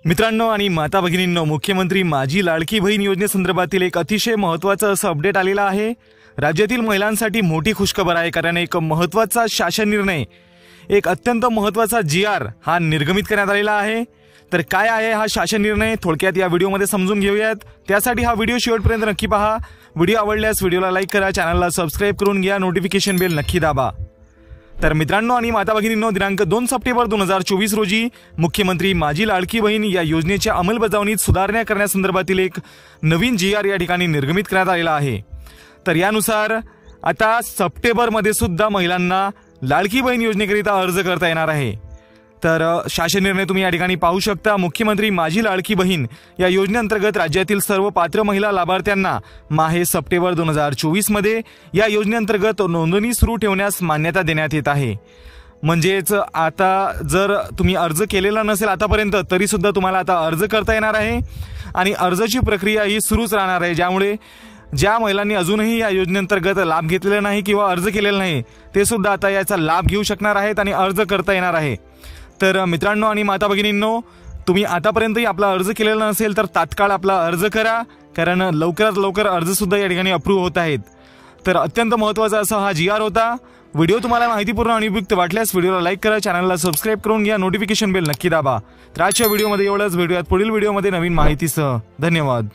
मित्रांनो आणि माता भगिनींनो, मुख्यमंत्री माझी लाडकी बहीण योजनेसंदर्भातील एक अतिशय महत्त्वाचं असं अपडेट आलेला आहे। राज्यातील महिलांसाठी मोठी खुशखबर आहे, कारण एक महत्त्वाचा शासन निर्णय, एक अत्यंत महत्त्वाचा GR हा निर्गमित करण्यात आलेला आहे। तर काय आहे हा शासन निर्णय, थोडक्यात या व्हिडिओमध्ये समजून घेऊयात। त्यासाठी हा व्हिडिओ शेवटपर्यंत नक्की पहा। व्हिडिओ आवडल्यास व्हिडिओला लाईक करा, चॅनलला सबस्क्राइब करून घ्या, नोटिफिकेशन बेल नक्की दाबा। तर मित्रांनो आणि माता भगिनींनो, दिनांक 2 सप्टेंबर 2024 रोजी मुख्यमंत्री माझी लाडकी बहीण या योजनेच्या अंमलबजावणीत सुधारणा करण्यासंदर्भातील एक नवीन GR या ठिकाणी निर्गमित करण्यात आलेला आहे। तर यानुसार आता सप्टेंबरमध्ये सुद्धा महिलांना लाडकी बहीण योजनेकरिता अर्ज करता येणार आहे। तर शासन निर्णय तुम्ही या ठिकाणी पाहू शकता। मुख्यमंत्री माझी लाडकी बहीण या योजनेअंतर्गत राज्यातील सर्व पात्र महिला लाभार्थ्यांना माहे सप्टेंबर 2024 मध्ये या योजनेअंतर्गत नोंदणी सुरू ठेवण्यास मान्यता देण्यात येत आहे। म्हणजेच आता जर तुम्ही अर्ज केलेला नसेल आतापर्यंत, तरी सुद्धा तुम्हाला आता अर्ज करता येणार आहे आणि अर्जाची प्रक्रिया ही सुरूच राहणार आहे। ज्यामुळे ज्या महिलांनी अजूनही या योजनेअंतर्गत लाभ घेतलेला नाही किंवा अर्ज केलेला नाही, ते सुद्धा आता याचा लाभ घेऊ शकणार आहेत आणि अर्ज करता येणार आहे। तर मित्रांनो आणि माता भगिनींनो, तुम्ही आतापर्यंतही आपला अर्ज केलेला नसेल तर तात्काळ आपला अर्ज करा, कारण लवकरात लवकर अर्ज सुद्धा या ठिकाणी अप्रूव्ह होत आहेत। तर अत्यंत महत्त्वाचा असा हा GR होता। व्हिडिओ तुम्हाला माहितीपूर्ण आणि उपयुक्त वाटल्यास व्हिडिओला लाईक करा, चॅनलला सबस्क्राइब करून घ्या, नोटिफिकेशन बेल नक्की दाबा। तर आजच्या व्हिडिओमध्ये एवढंच, भेटूयात पुढील व्हिडिओमध्ये नवीन माहितीसह। धन्यवाद।